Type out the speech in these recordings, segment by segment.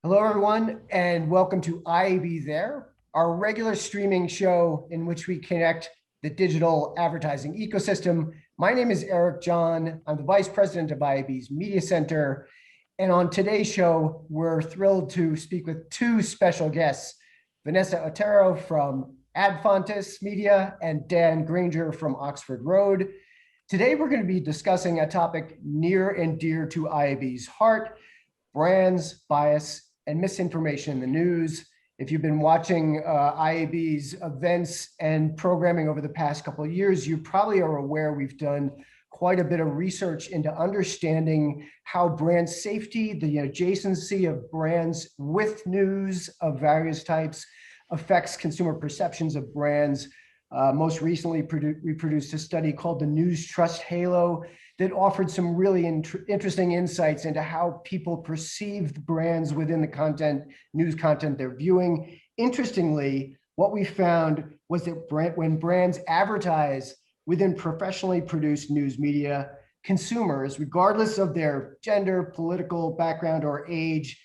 Hello, everyone, and welcome to IAB There, our regular streaming show in which we connect the digital advertising ecosystem. My name is Eric John. I'm the Vice President of IAB's Media Center. And on today's show, we're thrilled to speak with two special guests, Vanessa Otero from Adfontes Media and Dan Granger from Oxford Road. Today, we're going to be discussing a topic near and dear to IAB's heart: brands, bias, and misinformation in the news. If you've been watching IAB's events and programming over the past couple of years, you probably are aware we've done quite a bit of research into understanding how brand safety, the adjacency of brands with news of various types, affects consumer perceptions of brands. Most recently, we produced a study called the News Trust Halo that offered some really interesting insights into how people perceive the brands within the news content they're viewing. Interestingly, what we found was that when brands advertise within professionally produced news media, consumers, regardless of their gender, political background, or age,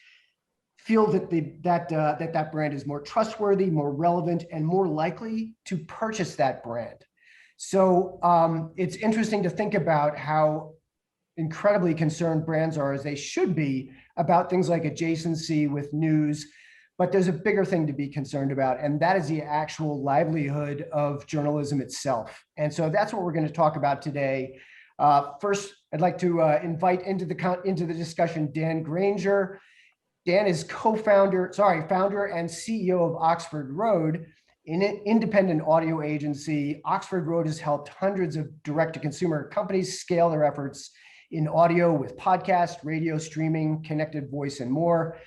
feel that that brand is more trustworthy, more relevant, and more likely to purchase that brand. So it's interesting to think about how incredibly concerned brands are, as they should be, about things like adjacency with news. But there's a bigger thing to be concerned about, and that is the actual livelihood of journalism itself. And so that's what we're going to talk about today. First, I'd like to invite into the discussion Dan Granger. Dan is founder and CEO of Oxford Road, an independent audio agency. Oxford Road has helped hundreds of direct-to-consumer companies scale their efforts in audio with podcast, radio, streaming, connected voice, and more.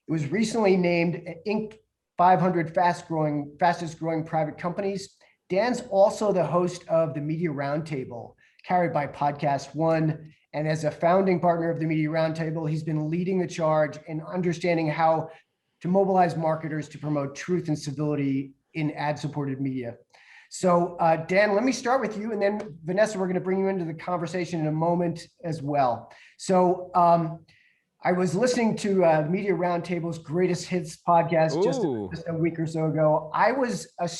It was recently named Inc. 500 fastest growing private companies. Dan's also the host of the Media Roundtable, carried by Podcast One. And as a founding partner of the Media Roundtable, he's been leading the charge in understanding how to mobilize marketers to promote truth and civility in ad-supported media. So Dan, let me start with you, and then Vanessa, we're going to bring you into the conversation in a moment as well. So I was listening to Media Roundtable's Greatest Hits podcast just a week or so ago. I was not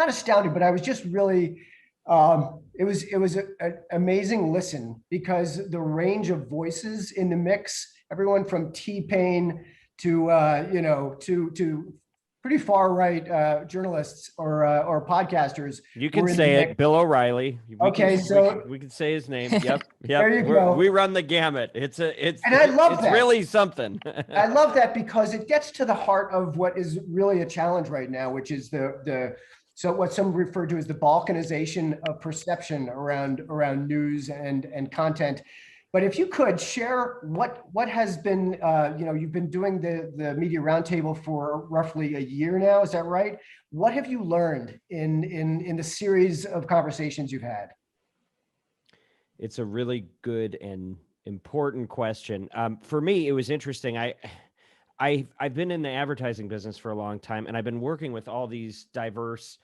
astounded, but I was just really, it was an amazing listen, because the range of voices in the mix, everyone from T-Pain to pretty far right journalists or podcasters. You can say it, Bill O'Reilly. We can say his name. Yep. There you go. We run the gamut. It's really something. I love that, because it gets to the heart of what is really a challenge right now, which is so what some refer to as the balkanization of perception around news and content. But if you could share what has been, you've been doing the Media Roundtable for roughly a year now, is that right? What have you learned in the series of conversations you've had? It's a really good and important question. For me, it was interesting. I've been in the advertising business for a long time, and I've been working with all these diverse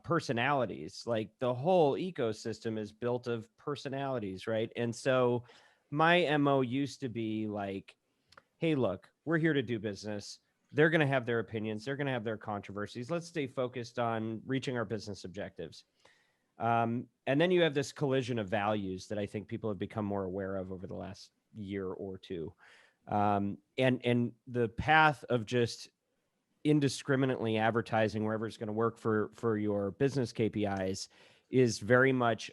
personalities. Like, the whole ecosystem is built of personalities, right? And so my MO used to be like, hey, look, we're here to do business. They're going to have their opinions. They're going to have their controversies. Let's stay focused on reaching our business objectives. And then you have this collision of values that I think people have become more aware of over the last year or two. And the path of just indiscriminately advertising wherever it's going to work for your business KPIs is very much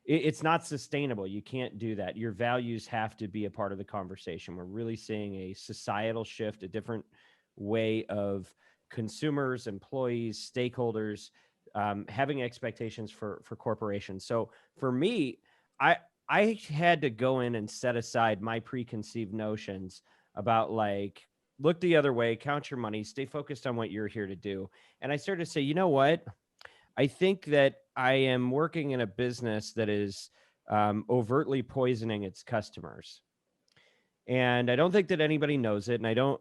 it's not sustainable. You can't do that. Your values have to be a part of the conversation. We're really seeing a societal shift, a different way of consumers, employees, stakeholders having expectations for corporations. So for me, I had to go in and set aside my preconceived notions about, like, look the other way, count your money, stay focused on what you're here to do. And I started to say, you know what? I think that I am working in a business that is overtly poisoning its customers. And I don't think that anybody knows it. And I don't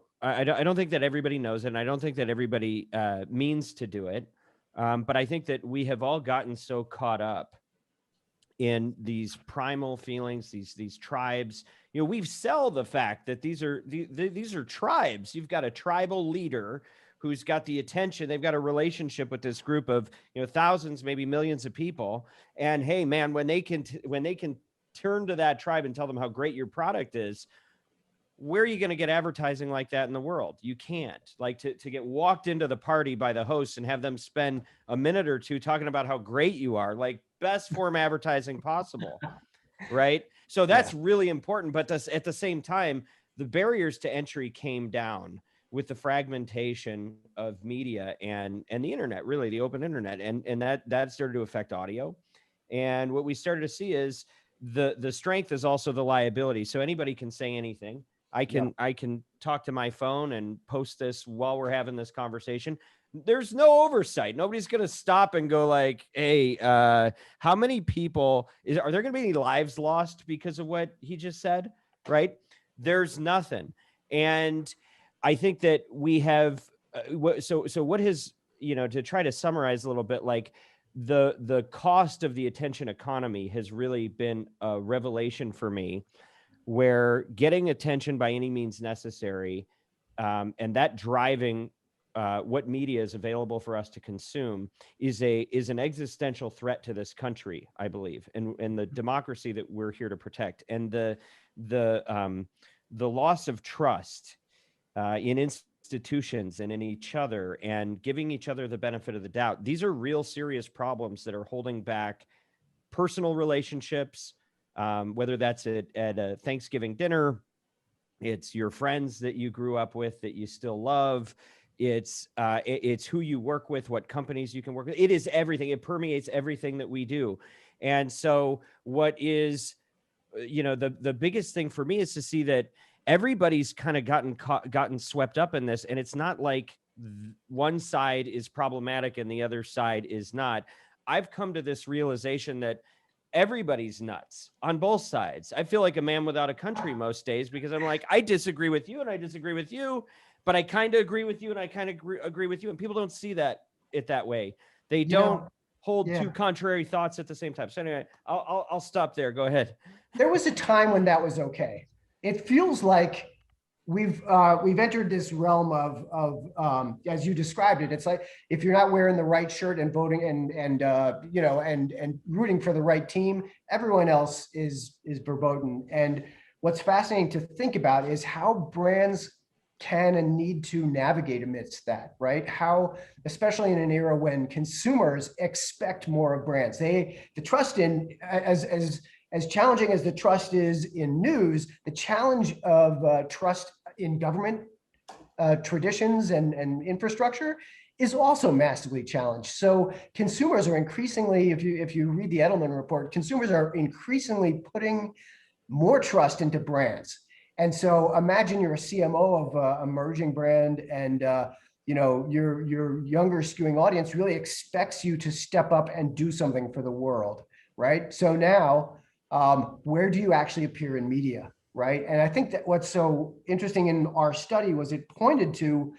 think that everybody knows it. And I don't think that everybody means to do it. But I think that we have all gotten so caught up in these primal feelings, these tribes. We've sell the fact that these are tribes. You've got a tribal leader who's got the attention. They've got a relationship with this group of thousands, maybe millions of people. And hey, man, when they can turn to that tribe and tell them how great your product is, where are you going to get advertising like that in the world? You can't. Like to get walked into the party by the host and have them spend a minute or two talking about how great you are, like best form advertising possible, right? So that's really important. But at the same time, the barriers to entry came down with the fragmentation of media and the internet, really the open internet, and that started to affect audio. And what we started to see is the strength is also the liability. So anybody can say anything. I can talk to my phone and post this while we're having this conversation. There's no oversight. Nobody's going to stop and go like, hey, how many people are there going to be any lives lost because of what he just said? Right. There's nothing. And I think that we have, so what has, to try to summarize a little bit, like the cost of the attention economy has really been a revelation for me, where getting attention by any means necessary, and that driving what media is available for us to consume is an existential threat to this country, I believe, and the democracy that we're here to protect, and the loss of trust in institutions and in each other, and giving each other the benefit of the doubt. These are real serious problems that are holding back personal relationships, whether that's at a Thanksgiving dinner, it's your friends that you grew up with that you still love. It's who you work with, what companies you can work with. It is everything. It permeates everything that we do. And so what is, the biggest thing for me is to see that everybody's kind of gotten swept up in this. And it's not like one side is problematic and the other side is not. I've come to this realization that everybody's nuts on both sides. I feel like a man without a country most days, because I'm like, I disagree with you and I disagree with you, but I kind of agree with you and I kind of agree with you. And people don't see it that way. They don't hold two contrary thoughts at the same time. So anyway, I'll stop there. Go ahead. There was a time when that was okay. It feels like we've entered this realm of as you described it. It's like if you're not wearing the right shirt and voting and rooting for the right team, everyone else is verboten. And what's fascinating to think about is how brands can and need to navigate amidst that, right? How, especially in an era when consumers expect more of brands, the trust in as challenging as the trust is in news, the challenge of trust in government traditions and infrastructure is also massively challenged. So consumers are increasingly, if you read the Edelman report, consumers are increasingly putting more trust into brands. And so imagine you're a CMO of an emerging brand, and your younger skewing audience really expects you to step up and do something for the world, right? So now, where do you actually appear in media, right? And I think that what's so interesting in our study was it pointed to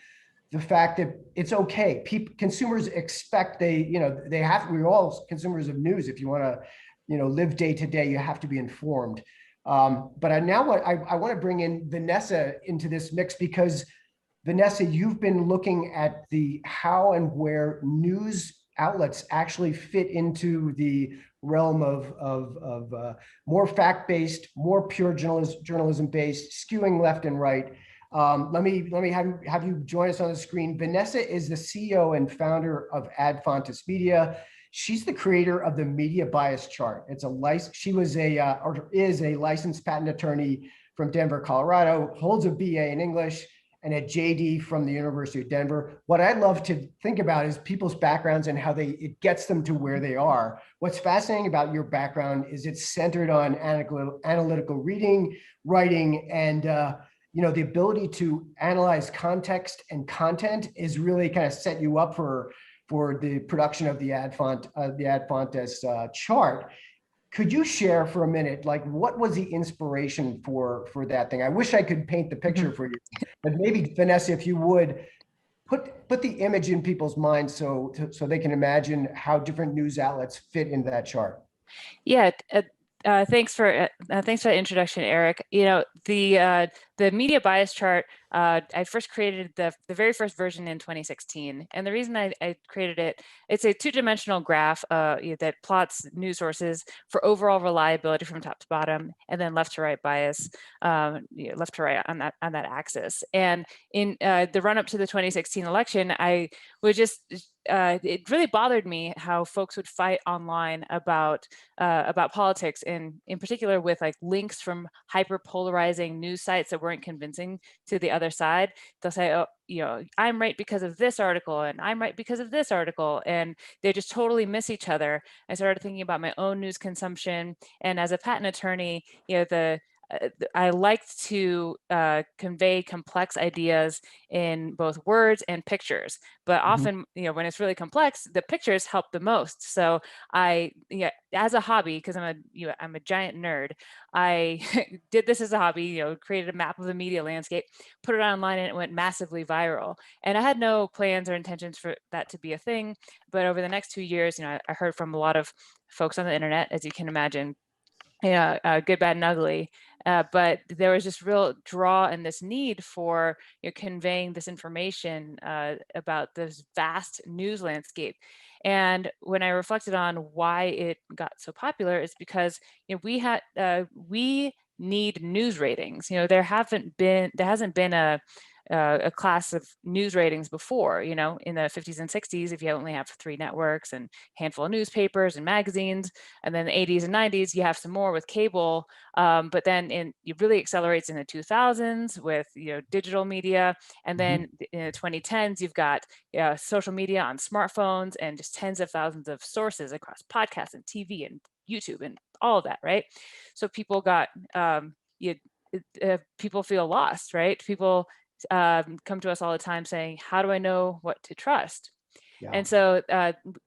the fact that it's okay. Consumers expect we're all consumers of news. If you want to, live day to day, you have to be informed. But I want to bring in Vanessa into this mix, because Vanessa, you've been looking at the how and where news outlets actually fit into the realm of more fact-based, more pure journalism-based, skewing left and right. Let me have you join us on the screen. Vanessa is the CEO and founder of Ad Fontes Media. She's the creator of the Media Bias Chart. She is a licensed patent attorney from Denver, Colorado, holds a BA in English and a JD from the University of Denver. What I love to think about is people's backgrounds and how it gets them to where they are. What's fascinating about your background is it's centered on analytical reading, writing, and the ability to analyze context and content is really kind of set you up for the production of the Ad Fontes chart. Could you share for a minute, like, what was the inspiration for that thing? I wish I could paint the picture for you, but maybe Vanessa, if you would put the image in people's minds so they can imagine how different news outlets fit into that chart. Yeah, thanks for the introduction, Eric. The media bias chart. I first created the very first version in 2016, and the reason I created it, it's a two-dimensional graph that plots news sources for overall reliability from top to bottom, and then left to right bias, left to right on that axis. And in the run up to the 2016 election, I was just it really bothered me how folks would fight online about politics, and in particular with like links from hyper polarizing news sites that weren't convincing to the other side. They'll say, oh, I'm right because of this article, and I'm right because of this article, and they just totally miss each other. I started thinking about my own news consumption, and as a patent attorney, I like to convey complex ideas in both words and pictures, but often, when it's really complex, the pictures help the most. So as a hobby, because I'm a giant nerd, I did this as a hobby, created a map of the media landscape, put it online, and it went massively viral. And I had no plans or intentions for that to be a thing. But over the next 2 years, I heard from a lot of folks on the internet, as you can imagine, good, bad, and ugly. But there was this real draw and this need for conveying this information about this vast news landscape. And when I reflected on why it got so popular, it's because we need news ratings. There hasn't been a class of news ratings before. In the 50s and 60s, if you only have 3 networks and a handful of newspapers and magazines, and then the 80s and 90s, you have some more with cable. But then it really accelerates in the 2000s with digital media, and then in the 2010s, you've got social media on smartphones and just tens of thousands of sources across podcasts and TV and YouTube and all of that, right? So people people feel lost, right? People come to us all the time saying, how do I know what to trust? Yeah. And so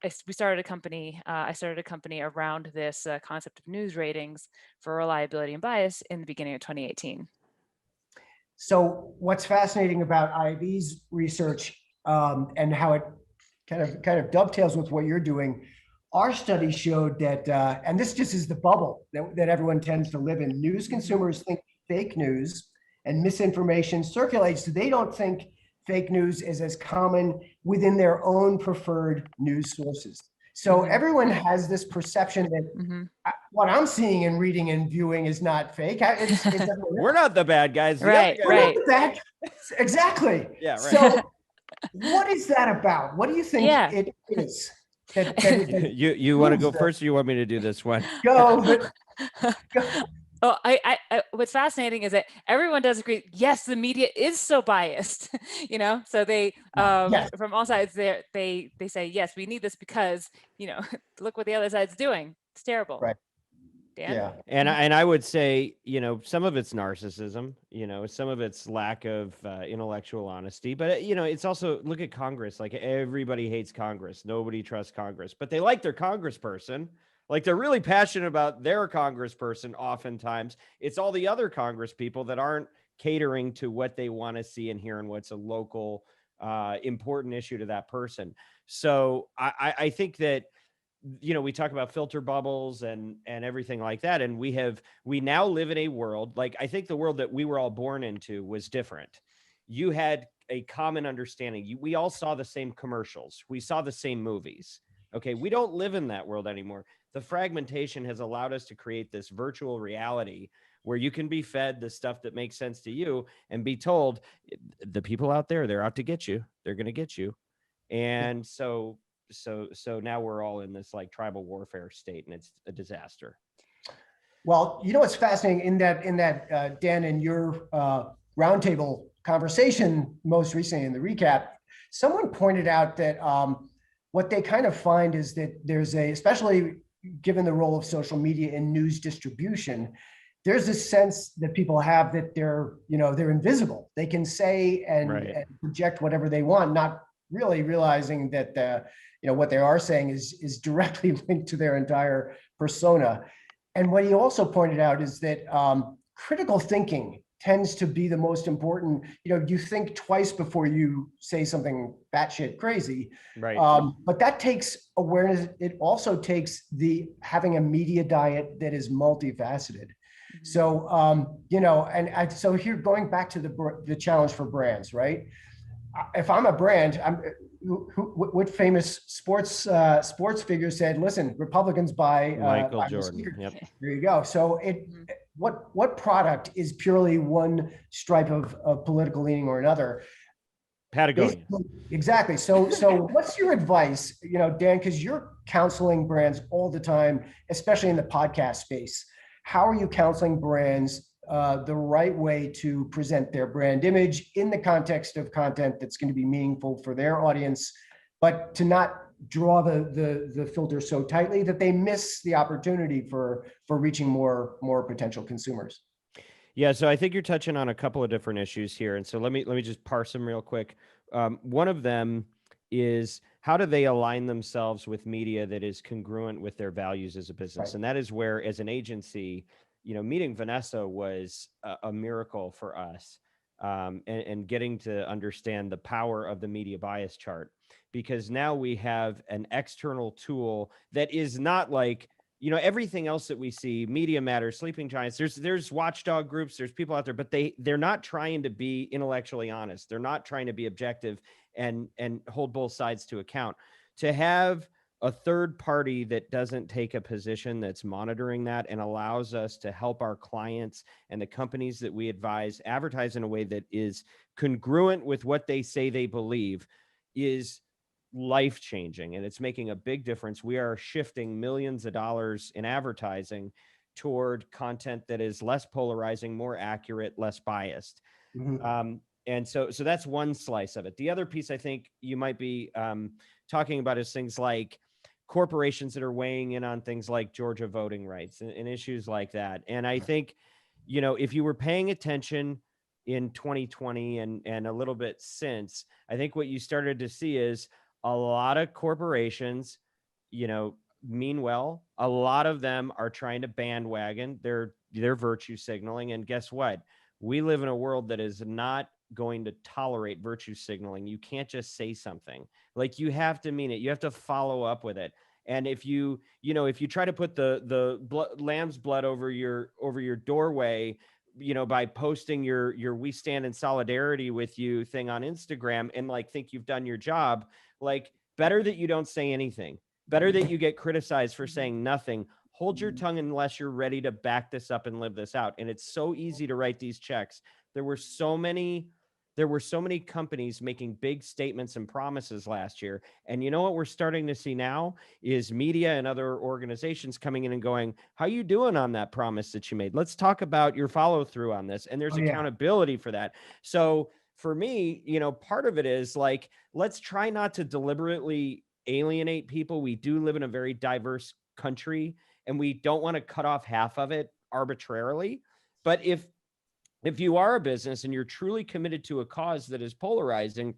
we started a company. I started a company around this concept of news ratings for reliability and bias in the beginning of 2018. So what's fascinating about IAB's research and how it kind of dovetails with what you're doing, our study showed that, and this just is the bubble that everyone tends to live in, news consumers think fake news and misinformation circulates. So they don't think fake news is as common within their own preferred news sources. So everyone has this perception that what I'm seeing and reading and viewing is not fake. We're not the bad guys. Right. Exactly. Yeah. Right. So what is that about? What do you think it is? You want to go first, or you want me to do this one? Go. Oh, what's fascinating is that everyone does agree. Yes, the media is so biased, So they, from all sides, they say yes, we need this because look what the other side's doing. It's terrible. Right. Dan? Yeah. And I would say some of it's narcissism. Some of it's lack of intellectual honesty. But it's also, look at Congress. Like, everybody hates Congress. Nobody trusts Congress, but they like their congressperson. Like, they're really passionate about their congressperson. Oftentimes, it's all the other congress people that aren't catering to what they want to see and hear and what's a local, important issue to that person. So I think that, we talk about filter bubbles and everything like that. And we now live in a world, like, I think the world that we were all born into was different. You had a common understanding. We all saw the same commercials. We saw the same movies. Okay. We don't live in that world anymore. The fragmentation has allowed us to create this virtual reality where you can be fed the stuff that makes sense to you and be told, the people out there, they're out to get you. They're going to get you. And so now we're all in this like tribal warfare state, and it's a disaster. Well, what's fascinating in that Dan, in your roundtable conversation most recently in the recap, someone pointed out that what they kind of find is that there's especially given the role of social media in news distribution, there's this sense that people have that they're invisible. They can say and project whatever they want, not really realizing that what they are saying is directly linked to their entire persona. And what he also pointed out is that critical thinking tends to be the most important. You think twice before you say something batshit crazy. Right. But that takes awareness. It also takes having a media diet that is multifaceted. So, so here, going back to the challenge for brands, right? If I'm a brand, what famous sports figure said, "Listen, Republicans buy Michael buy Jordan." sneakers." Yep. There you go. So what product is purely one stripe of political leaning or another? Patagonia. Exactly. So what's your advice, Dan, because you're counseling brands all the time, especially in the podcast space. How are you counseling brands the right way to present their brand image in the context of content that's going to be meaningful for their audience, but to not draw the filter so tightly that they miss the opportunity for reaching more potential consumers? Yeah, so I think you're touching on a couple of different issues here, and so let me just parse them real quick. One of them is, how do they align themselves with media that is congruent with their values as a business? Right. And that is where, as an agency, meeting Vanessa was a miracle for us, and getting to understand the power of the media bias chart, because now we have an external tool that is not like, everything else that we see, Media Matters, Sleeping Giants, there's watchdog groups, there's people out there, but they're not trying to be intellectually honest. They're not trying to be objective and hold both sides to account. To have a third party that doesn't take a position, that's monitoring that and allows us to help our clients and the companies that we advise advertise in a way that is congruent with what they say they believe, is life-changing, and it's making a big difference. We are shifting millions of dollars in advertising toward content that is less polarizing, more accurate, less biased. Mm-hmm. And so that's one slice of it. The other piece I think you might be talking about is things like corporations that are weighing in on things like Georgia voting rights and issues like that. And I think, if you were paying attention in 2020 and a little bit since, I think what you started to see is a lot of corporations, mean well. A lot of them are trying to bandwagon. They're virtue signaling. And guess what? We live in a world that is not going to tolerate virtue signaling. You can't just say something. Like, you have to mean it. You have to follow up with it. And if you try to put the lamb's blood over your doorway, by posting your "we stand in solidarity with you" thing on Instagram, and think you've done your job, better that you don't say anything. Better that you get criticized for saying nothing. Hold your tongue unless you're ready to back this up and live this out. And it's so easy to write these checks. There were so many companies making big statements and promises last year. And you know what we're starting to see now is media and other organizations coming in and going, "How you doing on that promise that you made? Let's talk about your follow through on this." And there's accountability for that. So for me, part of it is let's try not to deliberately alienate people. We do live in a very diverse country, and we don't want to cut off half of it arbitrarily. But if you are a business and you're truly committed to a cause that is polarizing,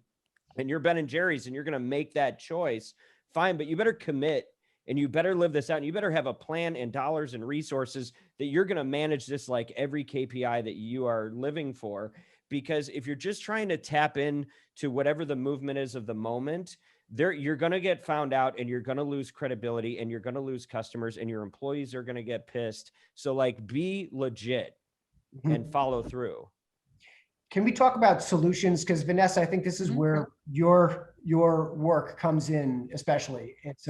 and you're Ben and Jerry's and you're going to make that choice, fine, but you better commit and you better live this out, and you better have a plan and dollars and resources that you're going to manage this like every KPI that you are living for. Because if you're just trying to tap in to whatever the movement is of the moment, you're going to get found out, and you're going to lose credibility, and you're going to lose customers, and your employees are going to get pissed. So be legit and follow through. Can we talk about solutions? Because Vanessa, I think this is where your work comes in, especially. It's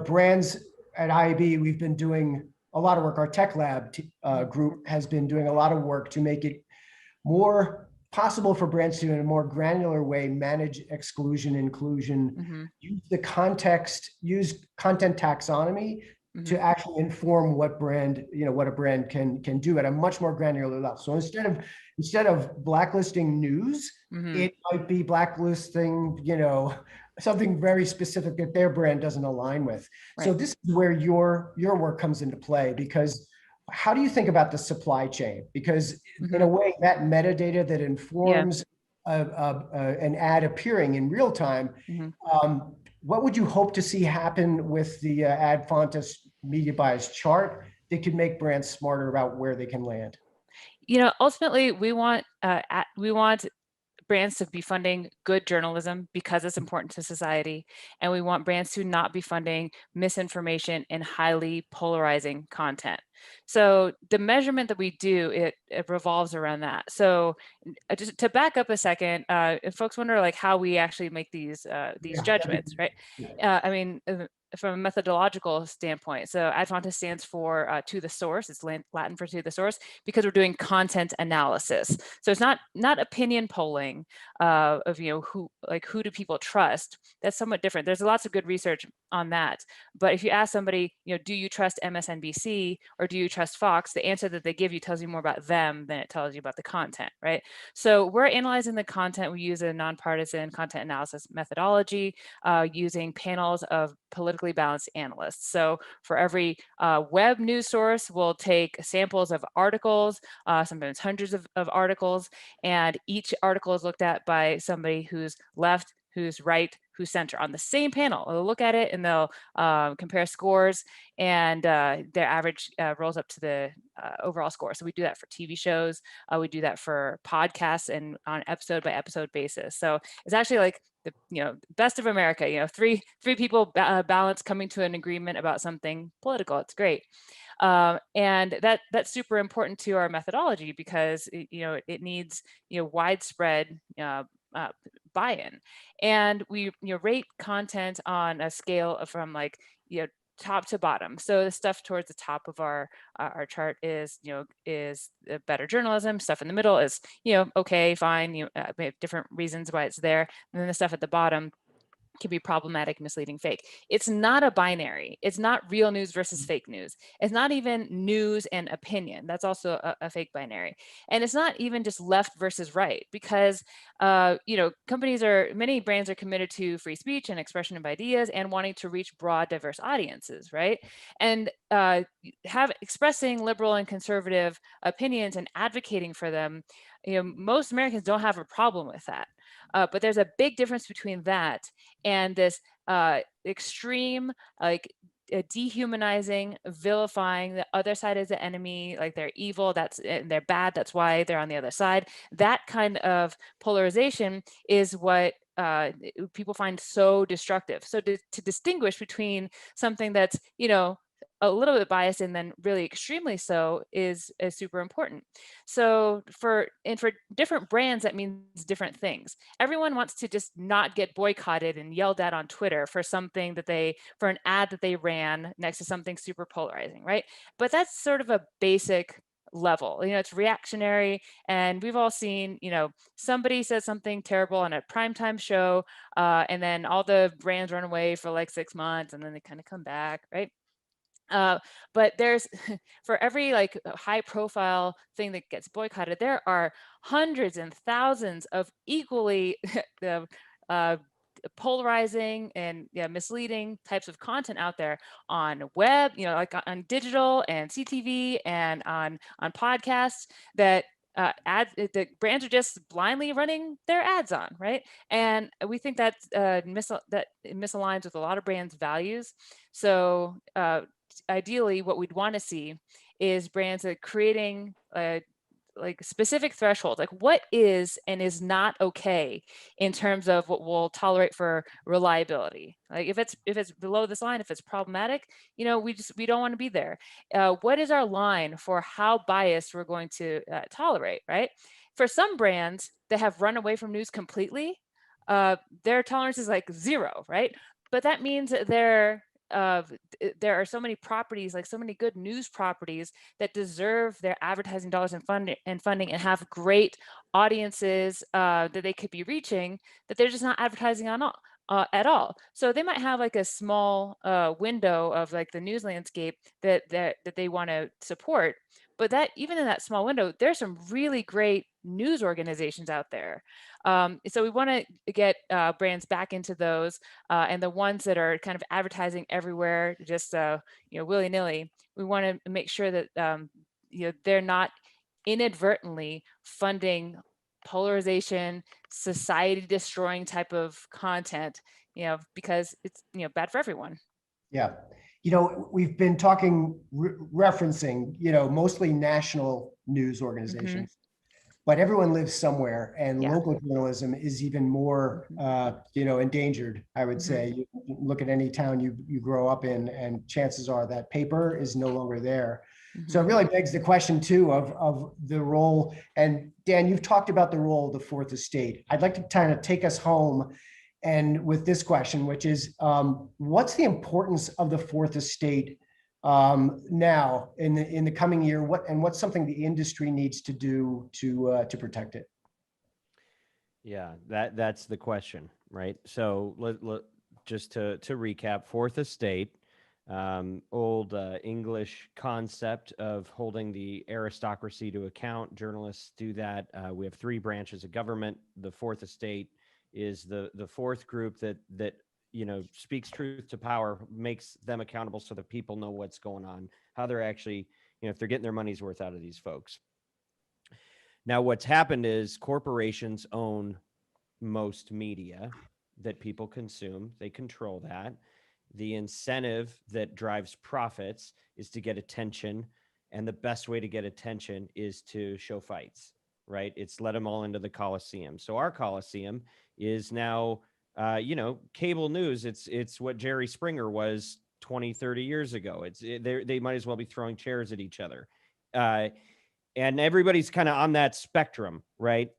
brands at IAB, we've been doing a lot of work. Our tech lab group has been doing a lot of work to make it more possible for brands to, in a more granular way, manage exclusion, inclusion, use content taxonomy to actually inform what a brand can do at a much more granular level. So instead of blacklisting news, it might be blacklisting, something very specific that their brand doesn't align with. Right. So this is where your work comes into play, because how do you think about the supply chain? Because in a way, that metadata that informs an ad appearing in real time, what would you hope to see happen with the ad fontes media bias chart that could make brands smarter about where they can land? Ultimately, we want brands to be funding good journalism because it's important to society, and we want brands to not be funding misinformation and highly polarizing content. So the measurement that we do, it revolves around that. So just to back up a second, if folks wonder like how we actually make these judgments, right? I mean, from a methodological standpoint, so ad fontes stands for to the source. It's Latin for to the source, because we're doing content analysis. So it's not opinion polling of who do people trust. That's somewhat different. There's lots of good research on that. But if you ask somebody, do you trust MSNBC or do you trust Fox? The answer that they give you tells you more about them than it tells you about the content, right? So we're analyzing the content. We use a nonpartisan content analysis methodology using panels of politically balanced analysts. So for every web news source, we'll take samples of articles, sometimes hundreds of articles, and each article is looked at by somebody who's left, who's right, who's center on the same panel. They'll look at it and they'll compare scores, and their average rolls up to the overall score. So we do that for TV shows, we do that for podcasts, and on episode by episode basis. So it's actually like the best of America. Three people balance coming to an agreement about something political. It's great. And that's super important to our methodology because it needs widespread buy-in, and we rate content on a scale of from top to bottom. So the stuff towards the top of our chart is better journalism. Stuff in the middle is okay, fine. We have different reasons why it's there, and then the stuff at the bottom can be problematic, misleading, fake. It's not a binary. It's not real news versus fake news. It's not even news and opinion. That's also a fake binary. And it's not even just left versus right, because many brands are committed to free speech and expression of ideas and wanting to reach broad, diverse audiences, right? And expressing liberal and conservative opinions and advocating for them, most Americans don't have a problem with that. But there's a big difference between that and this extreme, dehumanizing, vilifying the other side as the enemy, like they're evil, they're bad, that's why they're on the other side. That kind of polarization is what people find so destructive. So to distinguish between something that's a little bit biased and then really extremely so is super important. So for different brands, that means different things. Everyone wants to just not get boycotted and yelled at on Twitter for for an ad that they ran next to something super polarizing, right? But that's sort of a basic level. It's reactionary, and we've all seen, somebody says something terrible on a primetime show, and then all the brands run away for like 6 months, and then they kind of come back, right? But there's for every high profile thing that gets boycotted, there are hundreds and thousands of equally polarizing and misleading types of content out there on web, like on digital and CTV and on podcasts that the brands are just blindly running their ads on, right? And we think that it misaligns with a lot of brands' values. So ideally, what we'd want to see is brands that creating specific thresholds, like what is and is not okay in terms of what we'll tolerate for reliability. Like if it's below this line, if it's problematic, we don't want to be there. What is our line for how biased we're going to tolerate, right? For some brands that have run away from news completely, their tolerance is like 0, right? But that means that there are so many properties, like so many good news properties that deserve their advertising dollars and funding and have great audiences that they could be reaching, that they're just not advertising on at all. So they might have like a small window of like the news landscape that they want to support, but that even in that small window, there's some really great news organizations out there. So we want to get brands back into those, and the ones that are kind of advertising everywhere, just willy-nilly. We want to make sure that they're not inadvertently funding polarization, society-destroying type of content, because it's bad for everyone. Yeah. we've been talking, referencing, mostly national news organizations, but everyone lives somewhere, and Yeah. local journalism is even more, endangered, I would say. You look at any town you grow up in, and chances are that paper is no longer there. So it really begs the question too of the role. And Dan, you've talked about the role of the fourth estate. I'd like to kind of take us home and with this question, which is, what's the importance of the fourth estate now in the coming year? What's something the industry needs to do to protect it? Yeah, that's the question, right? So just to recap, fourth estate, old English concept of holding the aristocracy to account. Journalists do that. We have three branches of government. The fourth estate is the fourth group that speaks truth to power, makes them accountable so that people know what's going on, how they're actually, if they're getting their money's worth out of these folks. Now, what's happened is corporations own most media that people consume. They control that. The incentive that drives profits is to get attention. And the best way to get attention is to show fights, right? It's let them all into the Coliseum. So our Coliseum is now, cable news. It's what Jerry Springer was 20, 30 years ago. They might as well be throwing chairs at each other. And everybody's kind of on that spectrum, right?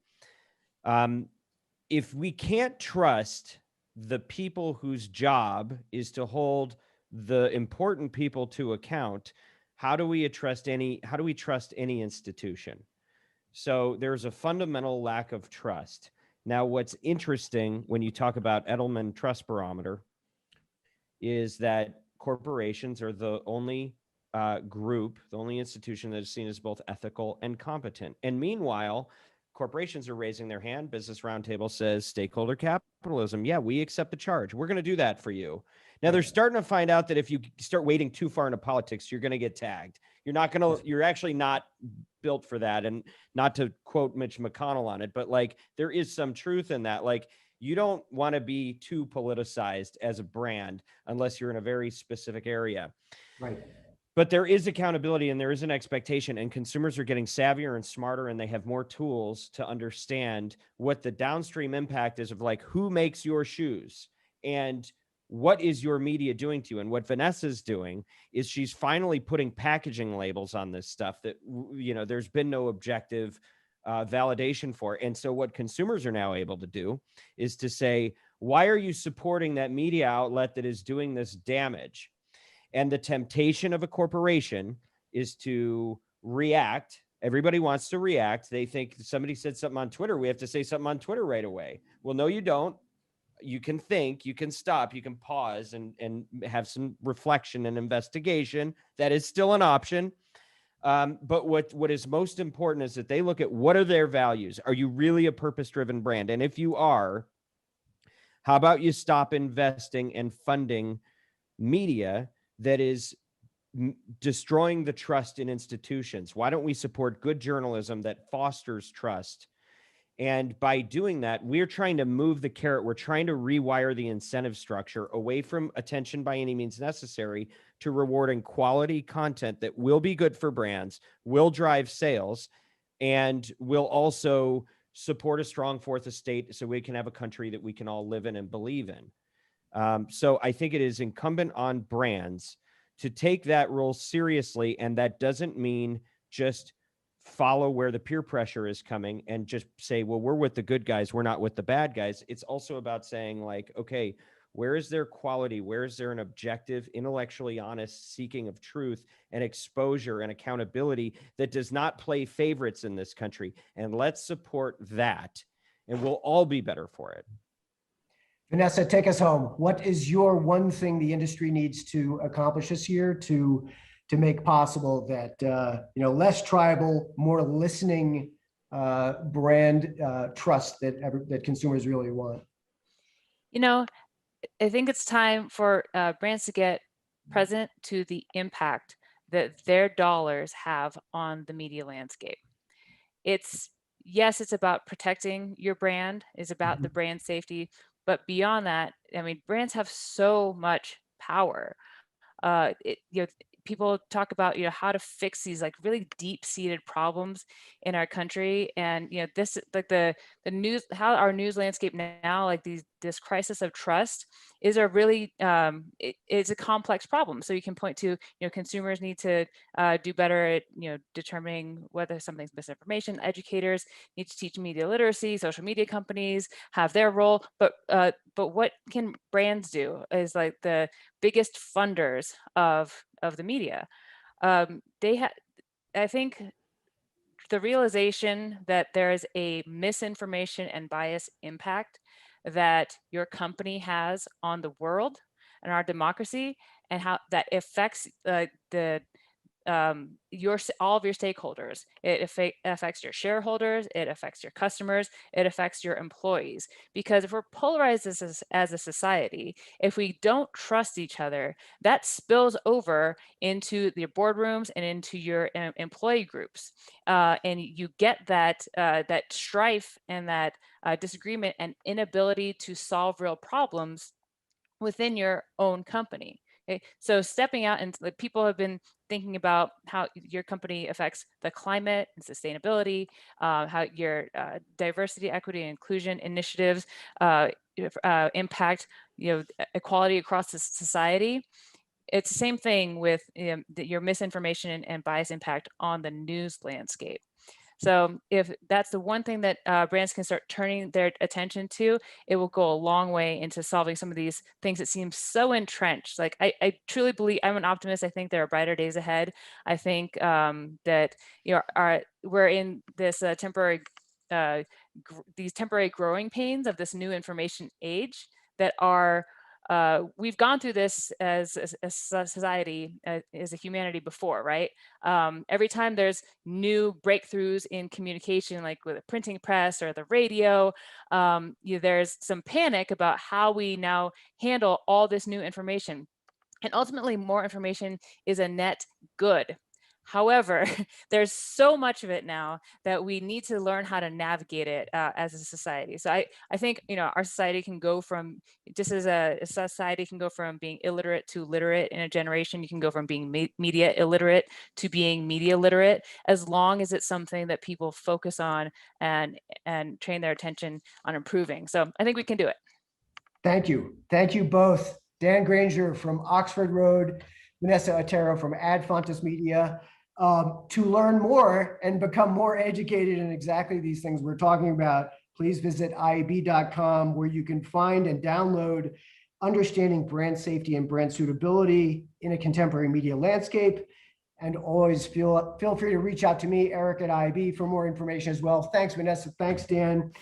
If we can't trust the people whose job is to hold the important people to account, how do we trust any institution? So there's a fundamental lack of trust. Now, what's interesting when you talk about Edelman Trust Barometer is that corporations are the only group, the only institution that is seen as both ethical and competent. And meanwhile, corporations are raising their hand. Business Roundtable says stakeholder capitalism. Yeah, we accept the charge. We're going to do that for you. Now they're starting to find out that if you start wading too far into politics, you're going to get tagged. You're actually not built for that. And not to quote Mitch McConnell on it, but like there is some truth in that. Like you don't want to be too politicized as a brand unless you're in a very specific area. Right. But there is accountability and there is an expectation, and consumers are getting savvier and smarter, and they have more tools to understand what the downstream impact is of like who makes your shoes and what is your media doing to you. And what Vanessa's doing is she's finally putting packaging labels on this stuff that, there's been no objective validation for. And so what consumers are now able to do is to say, why are you supporting that media outlet that is doing this damage? And the temptation of a corporation is to react. Everybody wants to react. They think somebody said something on Twitter. We have to say something on Twitter right away. Well, no, you don't. You can think, you can stop, you can pause and have some reflection and investigation. That is still an option. But what is most important is that they look at what are their values. Are you really a purpose-driven brand? And if you are, how about you stop investing and funding media that is destroying the trust in institutions? Why don't we support good journalism that fosters trust? And by doing that, we're trying to move the carrot. We're trying to rewire the incentive structure away from attention by any means necessary to rewarding quality content that will be good for brands, will drive sales, and will also support a strong fourth estate so we can have a country that we can all live in and believe in. So I think it is incumbent on brands to take that role seriously. And that doesn't mean just follow where the peer pressure is coming and just say, well, we're with the good guys, we're not with the bad guys. It's also about saying like, okay, where is there quality? Where is there an objective, intellectually honest seeking of truth and exposure and accountability that does not play favorites in this country? And let's support that, and we'll all be better for it. Vanessa, take us home. What is your one thing the industry needs to accomplish this year to make possible that less tribal, more listening brand trust that consumers really want? I think it's time for brands to get present to the impact that their dollars have on the media landscape. It's about protecting your brand, it's about the brand safety, but beyond that, I mean, brands have so much power. people talk about how to fix these like really deep-seated problems in our country, and this like the news, how our news landscape now, like this crisis of trust is a really it's a complex problem. So you can point to consumers need to do better at determining whether something's misinformation. Educators need to teach media literacy. Social media companies have their role, but what can brands do is like the biggest funders of the media. I think the realization that there is a misinformation and bias impact that your company has on the world and our democracy, and how that affects all of your stakeholders. It affects your shareholders, it affects your customers, it affects your employees. Because if we're polarized as a society, if we don't trust each other, that spills over into your boardrooms and into your employee groups, and you get that strife and that disagreement and inability to solve real problems within your own company. Okay? So stepping out, and people have been thinking about how your company affects the climate and sustainability, how your diversity, equity, and inclusion initiatives impact equality across the society. It's the same thing with your misinformation and bias impact on the news landscape. So if that's the one thing that brands can start turning their attention to, it will go a long way into solving some of these things that seem so entrenched. Like I truly believe, I'm an optimist. I think there are brighter days ahead. I think that we're in this these temporary growing pains of this new information age that are we've gone through this as a society, as a humanity before, right? Every time there's new breakthroughs in communication, like with a printing press or the radio, there's some panic about how we now handle all this new information. And ultimately, more information is a net good. However, there's so much of it now that we need to learn how to navigate it as a society. So I think our society can go from, just as a society can go from being illiterate to literate in a generation. You can go from being media illiterate to being media literate, as long as it's something that people focus on and train their attention on improving. So I think we can do it. Thank you. Thank you both. Dan Granger from Oxford Road, Vanessa Otero from Ad Fontes Media. To learn more and become more educated in exactly these things we're talking about, please visit IAB.com, where you can find and download Understanding Brand Safety and Brand Suitability in a Contemporary Media Landscape. And always feel free to reach out to me, Eric at IAB, for more information as well. Thanks, Vanessa. Thanks, Dan.